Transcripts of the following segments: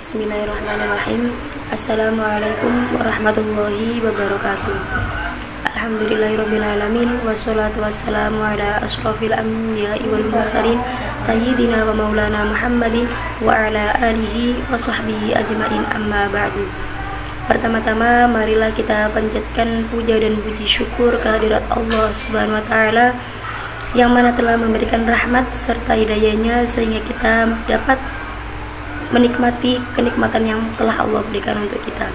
Bismillahirrahmanirrahim. Assalamualaikum warahmatullahi wabarakatuh. Alhamdulillahirrabbilalamin. Wassalatu wassalamu ala ashrafil anbiya'i wal mursalin Sayyidina wa maulana Muhammadin wa ala alihi wa sahbihi ajma'in, amma ba'du. Pertama-tama marilah kita panjatkan puja dan puji syukur kehadirat Allah Subhanahu wa ta'ala yang mana telah memberikan rahmat serta hidayahnya sehingga kita dapat menikmati kenikmatan yang telah Allah berikan untuk kita.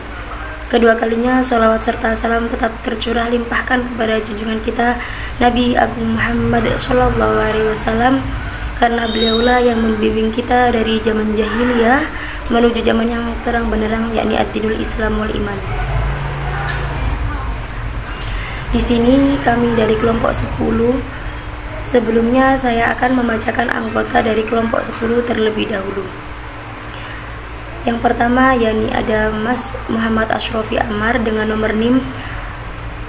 Kedua kalinya sholawat serta salam tetap tercurah limpahkan kepada junjungan kita Nabi Agung Muhammad Sallallahu Alaihi Wasallam, karena beliaulah yang membimbing kita dari zaman jahiliyah menuju zaman yang terang benderang, yakni ad-dinul Islam wal iman. Di sini kami dari kelompok 10. Sebelumnya saya akan membacakan anggota dari kelompok 10 terlebih dahulu. Yang pertama yakni ada Mas Muhammad Ashrofi Ammar dengan nomor NIM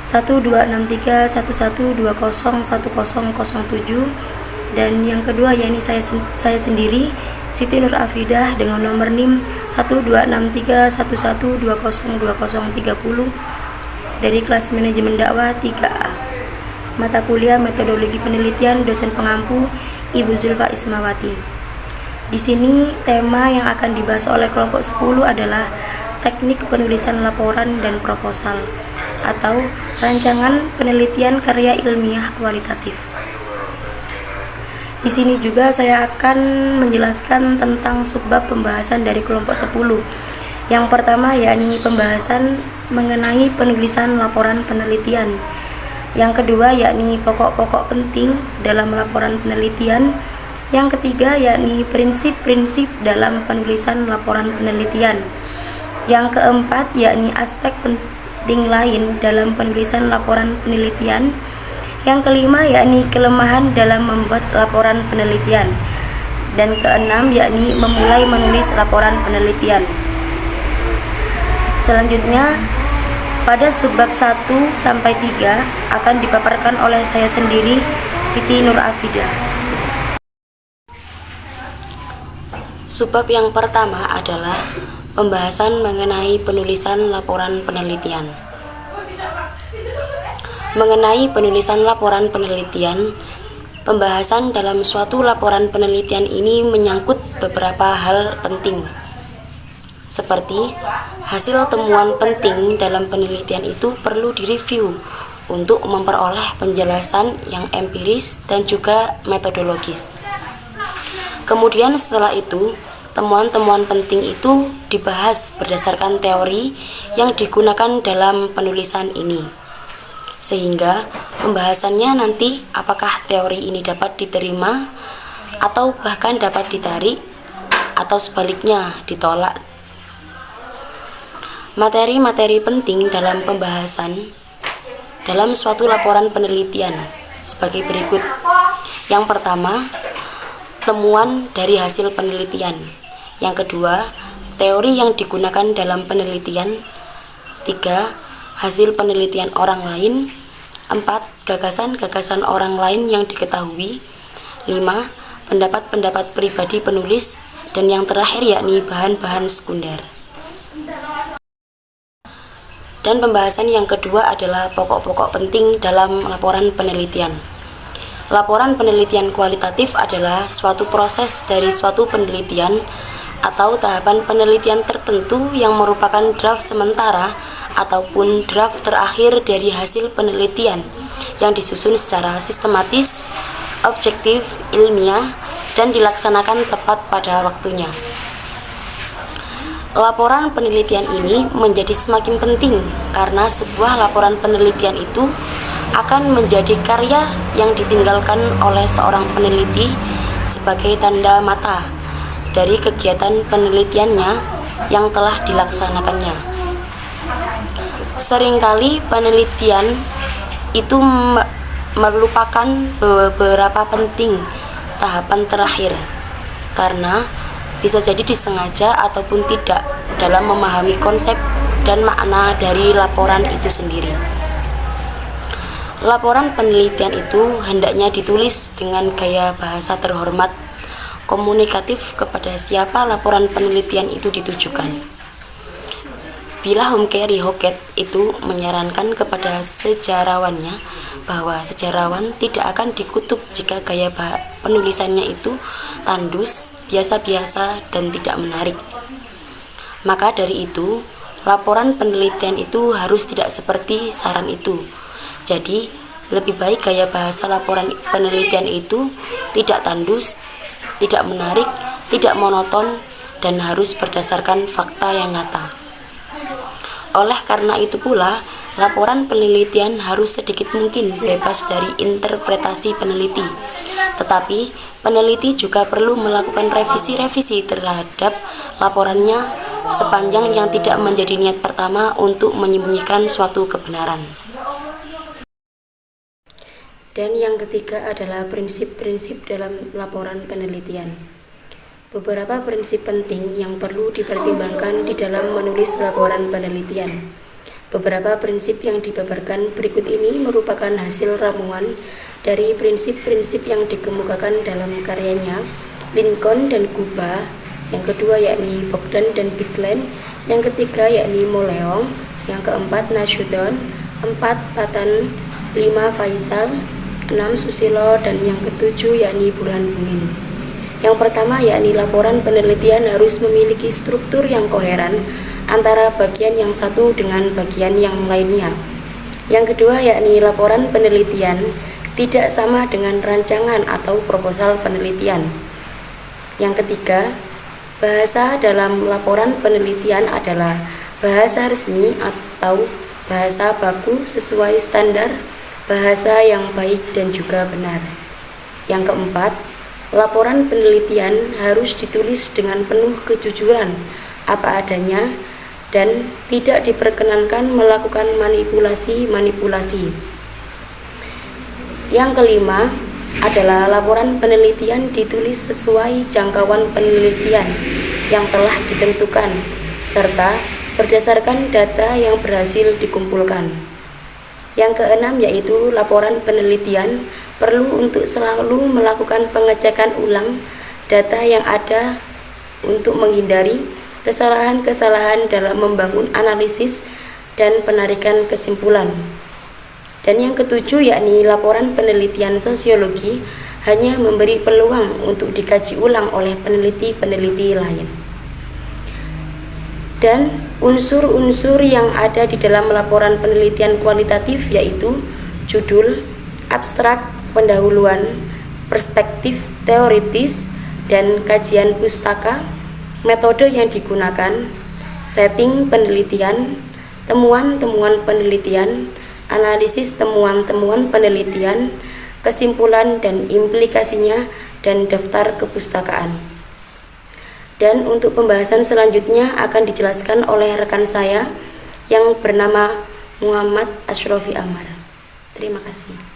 126311201007, dan yang kedua yakni saya sendiri Siti Nur Afidah dengan nomor NIM 126311202030 dari kelas manajemen dakwah 3A, mata kuliah metodologi penelitian, dosen pengampu Ibu Zulfa Ismawati. Di sini tema yang akan dibahas oleh kelompok 10 adalah teknik penulisan laporan dan proposal atau rancangan penelitian karya ilmiah kualitatif. Di sini juga saya akan menjelaskan tentang subbab pembahasan dari kelompok 10. Yang pertama yakni pembahasan mengenai penulisan laporan penelitian. Yang kedua yakni pokok-pokok penting dalam laporan penelitian. Yang ketiga yakni prinsip-prinsip dalam penulisan laporan penelitian. Yang keempat yakni aspek penting lain dalam penulisan laporan penelitian. Yang kelima yakni kelemahan dalam membuat laporan penelitian. Dan keenam yakni memulai menulis laporan penelitian. Selanjutnya pada subbab 1 sampai 3 akan dipaparkan oleh saya sendiri, Siti Nur Afidah. Subbab yang pertama adalah pembahasan mengenai penulisan laporan penelitian. Mengenai penulisan laporan penelitian, pembahasan dalam suatu laporan penelitian ini menyangkut beberapa hal penting, seperti hasil temuan penting dalam penelitian itu perlu direview untuk memperoleh penjelasan yang empiris dan juga metodologis. Kemudian setelah itu, temuan-temuan penting itu dibahas berdasarkan teori yang digunakan dalam penulisan ini. Sehingga pembahasannya nanti apakah teori ini dapat diterima atau bahkan dapat ditarik atau sebaliknya ditolak. Materi-materi penting dalam pembahasan dalam suatu laporan penelitian sebagai berikut. Yang pertama, temuan dari hasil penelitian. Yang kedua, teori yang digunakan dalam penelitian. 3. Hasil penelitian orang lain. 4. Gagasan-gagasan orang lain yang diketahui. 5. Pendapat-pendapat pribadi penulis. Dan yang terakhir yakni bahan-bahan sekunder. Dan pembahasan yang kedua adalah pokok-pokok penting dalam laporan penelitian. Laporan penelitian kualitatif adalah suatu proses dari suatu penelitian atau tahapan penelitian tertentu yang merupakan draft sementara ataupun draft terakhir dari hasil penelitian yang disusun secara sistematis, objektif, ilmiah, dan dilaksanakan tepat pada waktunya. Laporan penelitian ini menjadi semakin penting karena sebuah laporan penelitian itu akan menjadi karya yang ditinggalkan oleh seorang peneliti sebagai tanda mata dari kegiatan penelitiannya yang telah dilaksanakannya. Seringkali penelitian itu melupakan beberapa penting tahapan terakhir karena bisa jadi disengaja ataupun tidak dalam memahami konsep dan makna dari laporan itu sendiri. Laporan penelitian itu hendaknya ditulis dengan gaya bahasa terhormat komunikatif kepada siapa laporan penelitian itu ditujukan. Bila Humphrey Hockett itu menyarankan kepada sejarawannya bahwa sejarawan tidak akan dikutuk jika gaya penulisannya itu tandus, biasa-biasa, dan tidak menarik. Maka dari itu, laporan penelitian itu harus tidak seperti saran itu. Jadi, lebih baik gaya bahasa laporan penelitian itu tidak tandus, tidak menarik, tidak monoton, dan harus berdasarkan fakta yang nyata. Oleh karena itu pula, laporan penelitian harus sedikit mungkin bebas dari interpretasi peneliti. Tetapi, peneliti juga perlu melakukan revisi-revisi terhadap laporannya sepanjang yang tidak menjadi niat pertama untuk menyembunyikan suatu kebenaran. Dan yang ketiga adalah prinsip-prinsip dalam laporan penelitian. Beberapa prinsip penting yang perlu dipertimbangkan di dalam menulis laporan penelitian. Beberapa prinsip yang dipaparkan berikut ini merupakan hasil ramuan dari prinsip-prinsip yang dikemukakan dalam karyanya Lincoln dan Guba, yang kedua yakni Bogdan dan Bigland, yang ketiga yakni Moleong, yang keempat Nasution, 4 Patan, 5 Faisal, 6 Susilo, dan yang ketujuh yakni Burhanuddin. Yang pertama yakni laporan penelitian harus memiliki struktur yang koheren antara bagian yang satu dengan bagian yang lainnya. Yang kedua yakni laporan penelitian tidak sama dengan rancangan atau proposal penelitian. Yang ketiga, bahasa dalam laporan penelitian adalah bahasa resmi atau bahasa baku sesuai standar bahasa yang baik dan juga benar. Yang keempat, laporan penelitian harus ditulis dengan penuh kejujuran apa adanya dan tidak diperkenankan melakukan manipulasi-manipulasi. Yang kelima adalah laporan penelitian ditulis sesuai jangkauan penelitian yang telah ditentukan serta berdasarkan data yang berhasil dikumpulkan. Yang keenam yaitu laporan penelitian perlu untuk selalu melakukan pengecekan ulang data yang ada untuk menghindari kesalahan-kesalahan dalam membangun analisis dan penarikan kesimpulan. Dan yang ketujuh yakni laporan penelitian sosiologi hanya memberi peluang untuk dikaji ulang oleh peneliti-peneliti lain. Dan unsur-unsur yang ada di dalam laporan penelitian kualitatif yaitu judul, abstrak, pendahuluan, perspektif teoritis dan kajian pustaka, metode yang digunakan, setting penelitian, temuan-temuan penelitian, analisis temuan-temuan penelitian, kesimpulan dan implikasinya, dan daftar kepustakaan. Dan untuk pembahasan selanjutnya akan dijelaskan oleh rekan saya yang bernama Muhammad Ashrofi Amar. Terima kasih.